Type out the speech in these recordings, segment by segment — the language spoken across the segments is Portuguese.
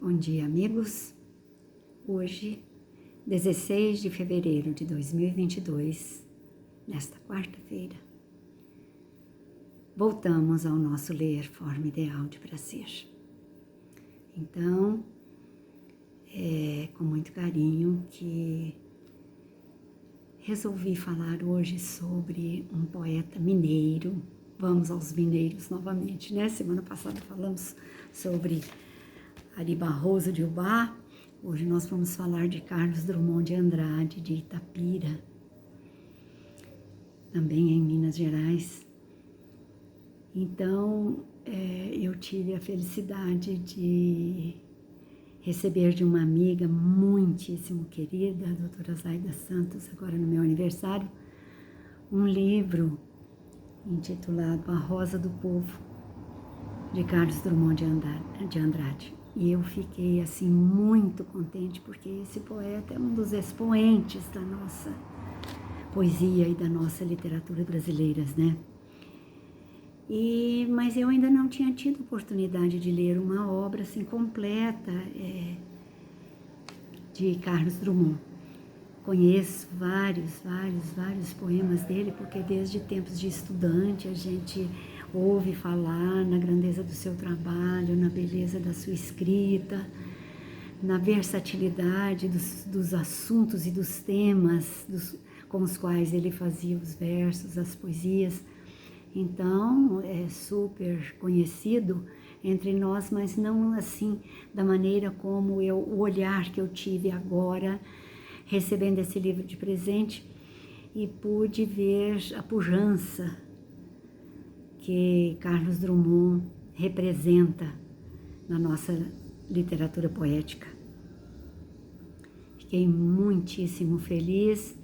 Bom dia, amigos. Hoje, 16 de fevereiro de 2022, nesta quarta-feira, voltamos ao nosso ler Forma Ideal de Prazer. Então, é com muito carinho que resolvi falar hoje sobre um poeta mineiro. Vamos aos mineiros novamente, né? Semana passada falamos sobre Ari Barroso de Ubá. Hoje nós vamos falar de Carlos Drummond de Andrade, de Itapira, também em Minas Gerais. Então, eu tive a felicidade de receber de uma amiga muitíssimo querida, a doutora Zaida Santos, agora no meu aniversário, um livro intitulado A Rosa do Povo, de Carlos Drummond de Andrade. E eu fiquei assim muito contente, porque esse poeta é um dos expoentes da nossa poesia e da nossa literatura brasileiras, né? Mas eu ainda não tinha tido oportunidade de ler uma obra assim completa de Carlos Drummond. Conheço vários poemas dele, porque desde tempos de estudante a gente ouve falar na grandeza do seu trabalho, na beleza da sua escrita, na versatilidade dos assuntos e dos temas com os quais ele fazia os versos, as poesias. Então, é super conhecido entre nós, mas não assim da maneira como o olhar que eu tive agora, recebendo esse livro de presente, e pude ver a pujança que Carlos Drummond representa na nossa literatura poética. Fiquei muitíssimo feliz,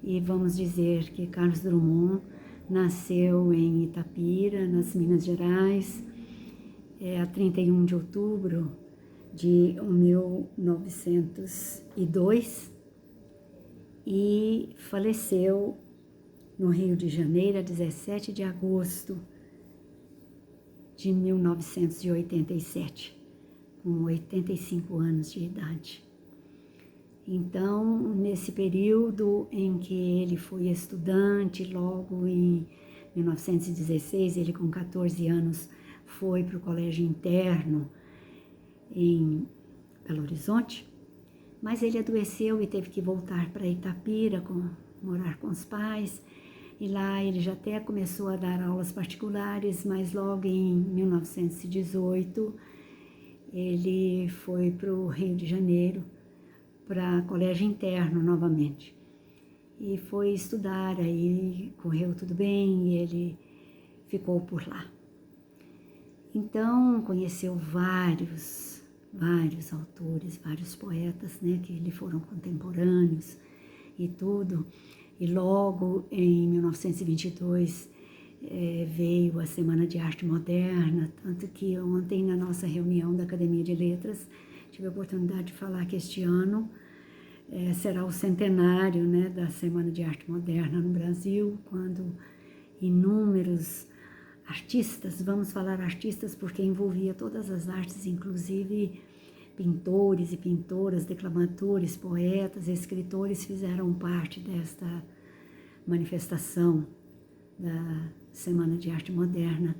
e vamos dizer que Carlos Drummond nasceu em Itapira, nas Minas Gerais, a 31 de outubro de 1902, e faleceu no Rio de Janeiro a 17 de agosto de 1987, com 85 anos de idade. Então, nesse período em que ele foi estudante, logo em 1916, ele com 14 anos foi para o colégio interno em Belo Horizonte, mas ele adoeceu e teve que voltar para Itapira, morar com os pais, e lá ele já até começou a dar aulas particulares, mas logo em 1918 ele foi para o Rio de Janeiro, para colégio interno novamente, e foi estudar. Aí correu tudo bem e ele ficou por lá. Então conheceu vários autores, vários poetas, né, que lhe foram contemporâneos e tudo. E logo em 1922 veio a Semana de Arte Moderna, tanto que ontem na nossa reunião da Academia de Letras tive a oportunidade de falar que este ano será o centenário, né, da Semana de Arte Moderna no Brasil, quando inúmeros artistas, vamos falar artistas porque envolvia todas as artes, inclusive pintores e pintoras, declamadores, poetas, escritores, fizeram parte desta manifestação da Semana de Arte Moderna,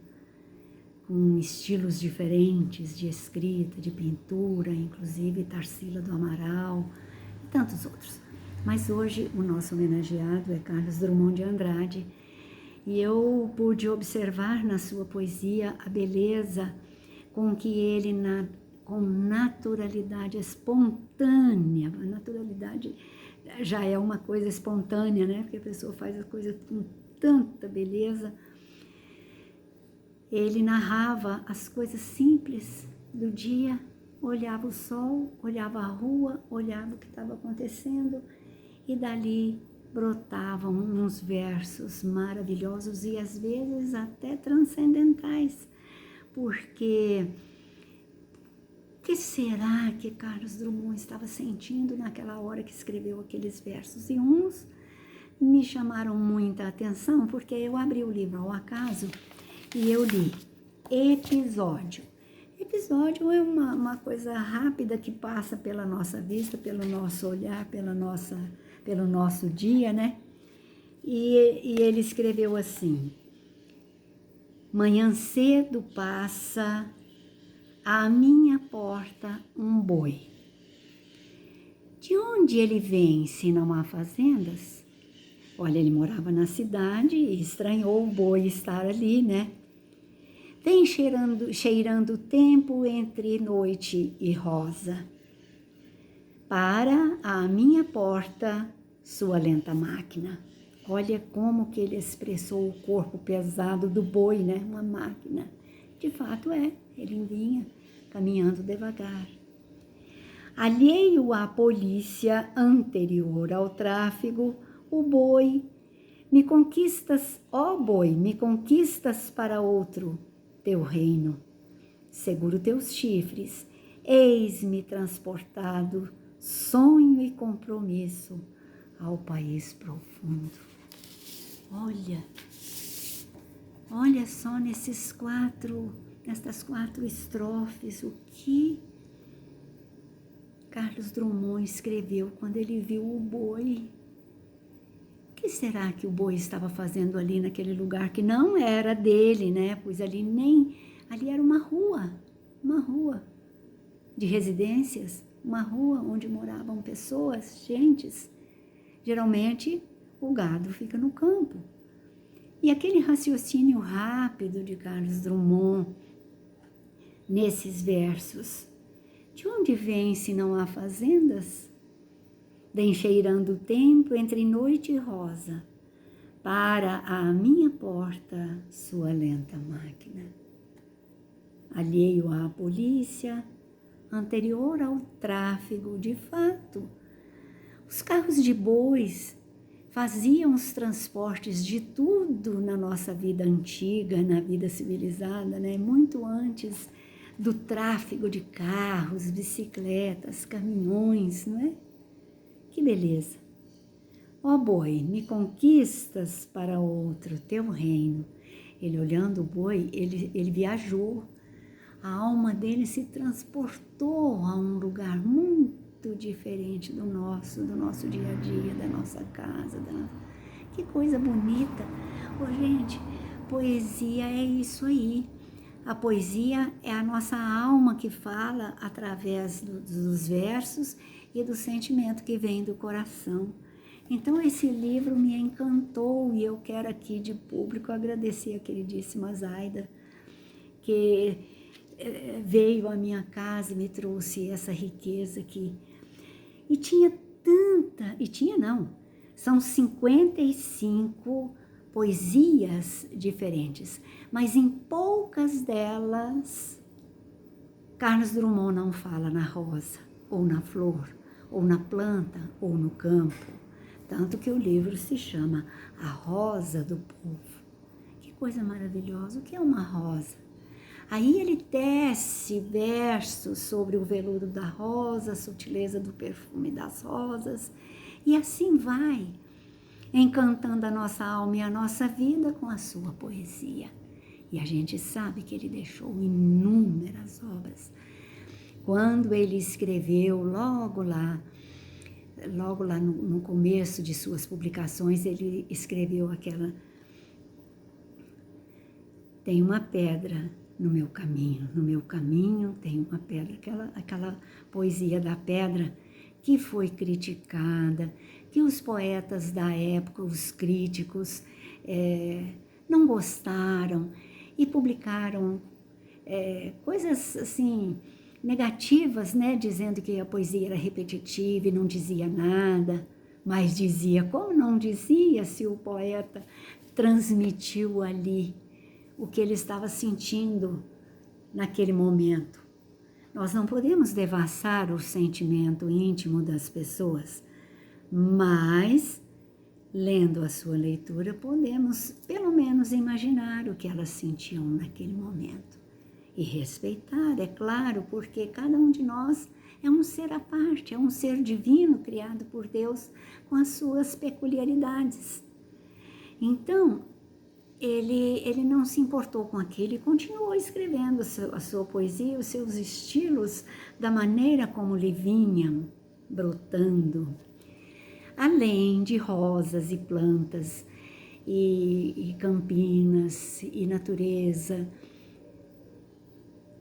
com estilos diferentes de escrita, de pintura, inclusive Tarsila do Amaral e tantos outros. Mas hoje o nosso homenageado é Carlos Drummond de Andrade, e eu pude observar na sua poesia a beleza com que ele, com naturalidade espontânea, a naturalidade já é uma coisa espontânea, né? Porque a pessoa faz a coisa com tanta beleza. Ele narrava as coisas simples do dia, olhava o sol, olhava a rua, olhava o que estava acontecendo, e dali brotavam uns versos maravilhosos e às vezes até transcendentais, porque o que será que Carlos Drummond estava sentindo naquela hora que escreveu aqueles versos? E uns me chamaram muita atenção, porque eu abri o livro ao acaso e eu li episódio. episódio é uma coisa rápida que passa pela nossa vista, pelo nosso olhar, pelo nosso dia, né? E ele escreveu assim: manhã cedo passa à minha porta um boi. De onde ele vem, se não há fazendas? Olha, ele morava na cidade e estranhou o boi estar ali, né? Vem cheirando o tempo entre noite e rosa. Para a minha porta, sua lenta máquina. Olha como que ele expressou o corpo pesado do boi, né? Uma máquina. De fato ele vinha caminhando devagar. Alheio à polícia anterior ao tráfego, o boi, me conquistas, ó boi, me conquistas para outro teu reino. Seguro teus chifres, eis-me transportado, sonho e compromisso ao país profundo. Olha só nestas quatro estrofes, o que Carlos Drummond escreveu quando ele viu o boi. O que será que o boi estava fazendo ali naquele lugar que não era dele, né? Pois ali era uma rua de residências, uma rua onde moravam pessoas, gentes. Geralmente o gado fica no campo. E aquele raciocínio rápido de Carlos Drummond nesses versos: de onde vem se não há fazendas? Vem cheirando o tempo entre noite e rosa, para a minha porta sua lenta máquina. Alheio à polícia, anterior ao tráfego, de fato, os carros de bois faziam os transportes de tudo na nossa vida antiga, na vida civilizada, né? Muito antes do tráfego de carros, bicicletas, caminhões, não é? Que beleza! Ó boi, me conquistas para outro teu reino. Ele olhando o boi, ele viajou. A alma dele se transportou a um lugar muito diferente do nosso dia a dia, da nossa casa. Que coisa bonita! Gente, poesia é isso aí. A poesia é a nossa alma que fala através dos versos e do sentimento que vem do coração. Então esse livro me encantou e eu quero aqui de público agradecer a queridíssima Zaida, que veio à minha casa e me trouxe essa riqueza aqui. São 55 poesias diferentes, mas em poucas delas Carlos Drummond não fala na rosa, ou na flor, ou na planta, ou no campo. Tanto que o livro se chama A Rosa do Povo. Que coisa maravilhosa! O que é uma rosa? Aí ele tece versos sobre o veludo da rosa, a sutileza do perfume das rosas, e assim vai, encantando a nossa alma e a nossa vida com a sua poesia. E a gente sabe que ele deixou inúmeras obras. Quando ele escreveu, logo lá no começo de suas publicações, ele escreveu aquela: tem uma pedra no meu caminho tem uma pedra, aquela poesia da pedra que foi criticada, que os poetas da época, os críticos, não gostaram e publicaram coisas assim negativas, né, dizendo que a poesia era repetitiva e não dizia nada, mas dizia, como não dizia, se o poeta transmitiu ali o que ele estava sentindo naquele momento. Nós não podemos devassar o sentimento íntimo das pessoas, mas, lendo a sua leitura, podemos pelo menos imaginar o que elas sentiam naquele momento. E respeitar, é claro, porque cada um de nós é um ser à parte, é um ser divino criado por Deus com as suas peculiaridades. Então, ele não se importou com aquilo e continuou escrevendo a sua poesia, os seus estilos, da maneira como lhe vinham brotando. Além de rosas e plantas, e campinas, e natureza,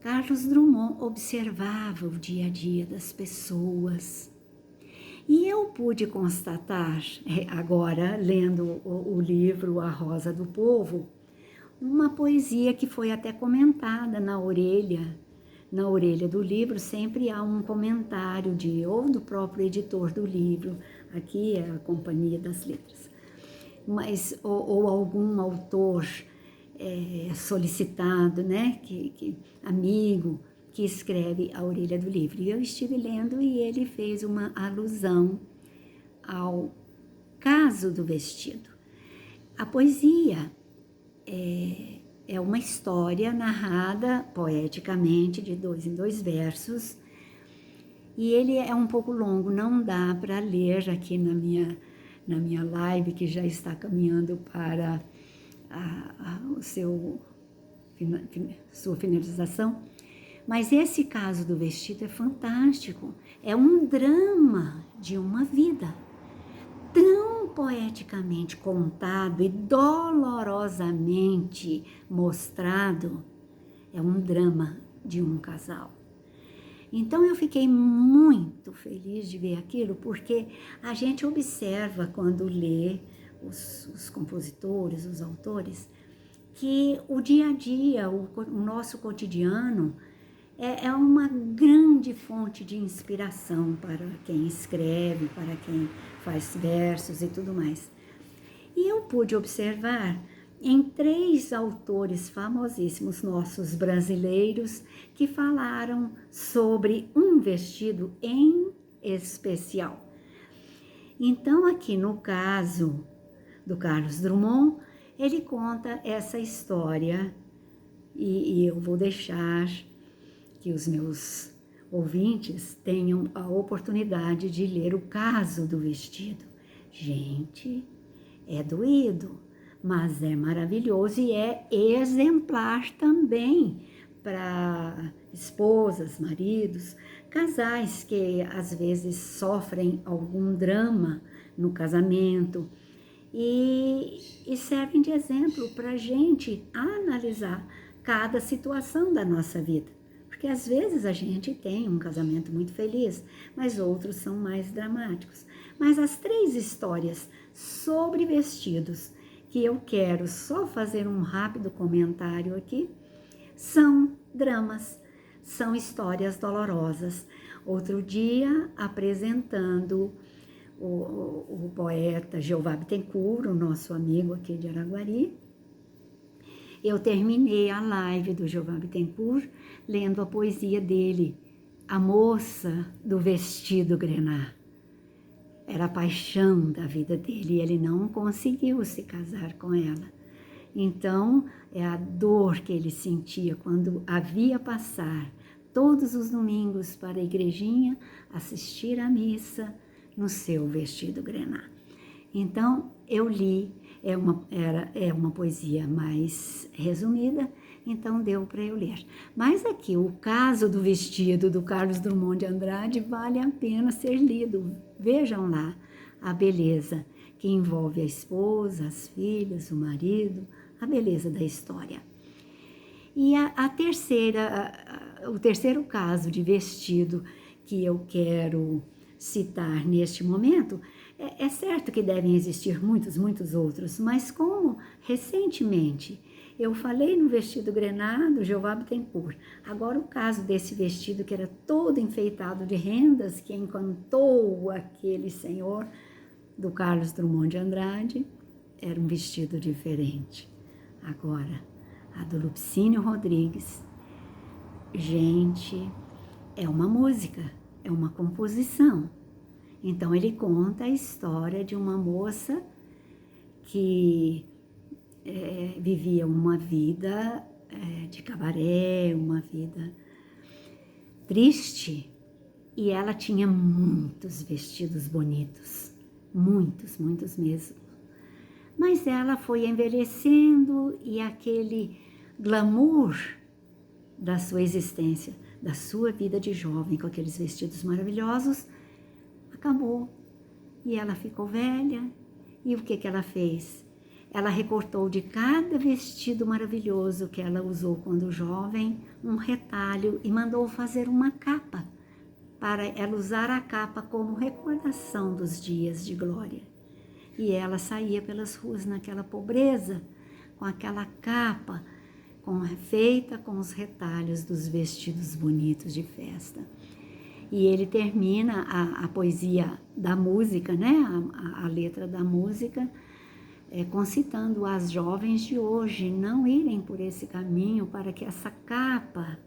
Carlos Drummond observava o dia a dia das pessoas. E eu pude constatar, agora lendo o livro A Rosa do Povo, uma poesia que foi até comentada na orelha do livro. Sempre há um comentário ou do próprio editor do livro, aqui é a Companhia das Letras, mas ou algum autor solicitado, né, amigo, que escreve a orelha do livro. E eu estive lendo e ele fez uma alusão ao caso do vestido. A poesia é uma história narrada poeticamente de 2 em 2 versos, e ele é um pouco longo, não dá para ler aqui na minha live, que já está caminhando para sua finalização. Mas esse caso do vestido é fantástico. É um drama de uma vida, tão poeticamente contado e dolorosamente mostrado. É um drama de um casal. Então eu fiquei muito feliz de ver aquilo, porque a gente observa quando lê os compositores, os autores, que o dia a dia, o nosso cotidiano, é uma grande fonte de inspiração para quem escreve, para quem faz versos e tudo mais. E eu pude observar em 3 autores famosíssimos nossos brasileiros que falaram sobre um vestido em especial. Então, aqui no caso do Carlos Drummond, ele conta essa história e eu vou deixar que os meus ouvintes tenham a oportunidade de ler o caso do vestido. Gente, é doído, mas é maravilhoso e é exemplar também para esposas, maridos, casais que às vezes sofrem algum drama no casamento e servem de exemplo para a gente analisar cada situação da nossa vida. Porque às vezes a gente tem um casamento muito feliz, mas outros são mais dramáticos. Mas as 3 histórias sobre vestidos, que eu quero só fazer um rápido comentário aqui, são dramas, são histórias dolorosas. Outro dia, apresentando o poeta Jeová Bittencourt, o nosso amigo aqui de Araguari, eu terminei a live do Jeová Bittencourt lendo a poesia dele, A Moça do Vestido Grená. Era a paixão da vida dele e ele não conseguiu se casar com ela. Então, é a dor que ele sentia quando a via passar todos os domingos para a igrejinha assistir à missa no seu vestido grená. Então, eu li, é uma poesia mais resumida, então deu para eu ler. Mas aqui, o caso do vestido do Carlos Drummond de Andrade vale a pena ser lido. Vejam lá a beleza que envolve a esposa, as filhas, o marido, a beleza da história. E o terceiro caso de vestido que eu quero citar neste momento, é certo que devem existir muitos outros, mas como recentemente eu falei no vestido grená do Jeová Bittencourt, agora o caso desse vestido que era todo enfeitado de rendas, que encantou aquele senhor do Carlos Drummond de Andrade, era um vestido diferente. Agora, a do Lupicínio Rodrigues, gente, é uma música, é uma composição. Então, ele conta a história de uma moça que vivia uma vida de cabaré, uma vida triste, e ela tinha muitos vestidos bonitos, muitos mesmo. Mas ela foi envelhecendo e aquele glamour da sua existência, da sua vida de jovem, com aqueles vestidos maravilhosos, acabou. E ela ficou velha. E o que ela fez? Ela recortou de cada vestido maravilhoso que ela usou quando jovem, um retalho e mandou fazer uma capa, para ela usar a capa como recordação dos dias de glória. E ela saía pelas ruas naquela pobreza, com aquela capa, feita com os retalhos dos vestidos bonitos de festa. E ele termina a poesia da música, né? A letra da música, concitando as jovens de hoje não irem por esse caminho, para que essa capa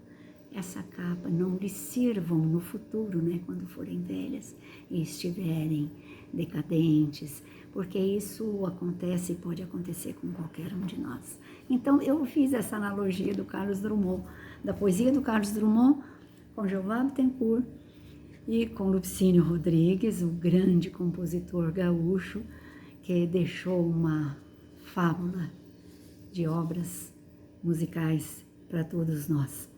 não lhes sirvam no futuro, né? Quando forem velhas e estiverem decadentes, porque isso acontece e pode acontecer com qualquer um de nós. Então, eu fiz essa analogia do Carlos Drummond, da poesia do Carlos Drummond, com Jeová Bittencourt e com Lupicínio Rodrigues, o grande compositor gaúcho, que deixou uma fábula de obras musicais para todos nós.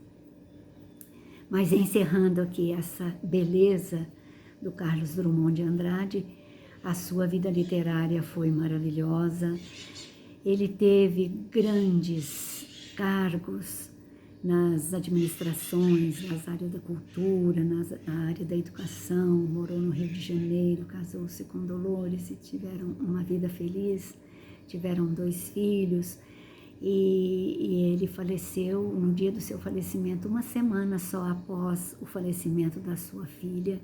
Mas encerrando aqui essa beleza do Carlos Drummond de Andrade, a sua vida literária foi maravilhosa. Ele teve grandes cargos nas administrações, nas áreas da cultura, na área da educação, morou no Rio de Janeiro, casou-se com Dolores e tiveram uma vida feliz, tiveram 2 filhos, e ele faleceu no dia do seu falecimento, uma semana só após o falecimento da sua filha,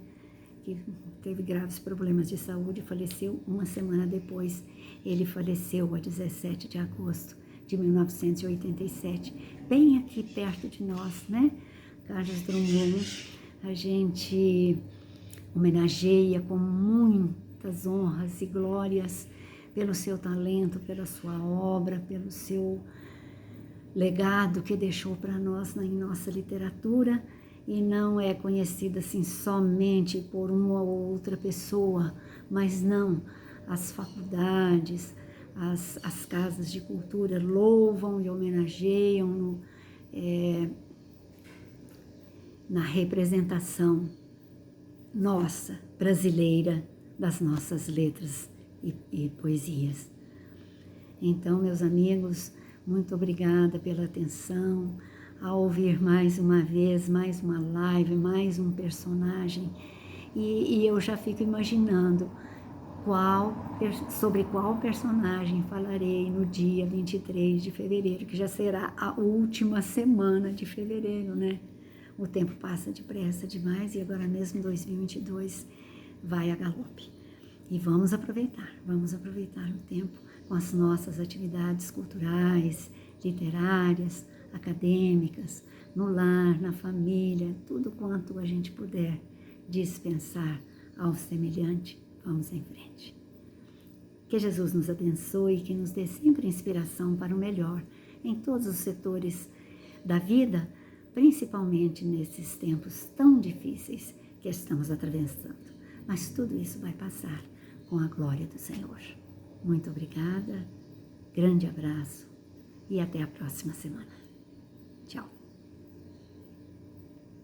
que teve graves problemas de saúde, faleceu uma semana depois. Ele faleceu a 17 de agosto de 1987, bem aqui perto de nós, né? Carlos Drummond, a gente homenageia com muitas honras e glórias pelo seu talento, pela sua obra, pelo seu legado que deixou para nós em nossa literatura, e não é conhecida assim somente por uma ou outra pessoa, mas não, as faculdades, as casas de cultura louvam e homenageiam na representação nossa, brasileira, das nossas letras e poesias. Então, meus amigos, muito obrigada pela atenção, a ouvir mais uma vez, mais uma live, mais um personagem, e eu já fico imaginando sobre qual personagem falarei no dia 23 de fevereiro, que já será a última semana de fevereiro, né? O tempo passa depressa demais e agora mesmo 2022 vai a galope. E vamos aproveitar o tempo com as nossas atividades culturais, literárias, acadêmicas, no lar, na família, tudo quanto a gente puder dispensar ao semelhante, vamos em frente. Que Jesus nos abençoe e que nos dê sempre inspiração para o melhor em todos os setores da vida, principalmente nesses tempos tão difíceis que estamos atravessando. Mas tudo isso vai passar com a glória do Senhor. Muito obrigada, grande abraço e até a próxima semana. Tchau.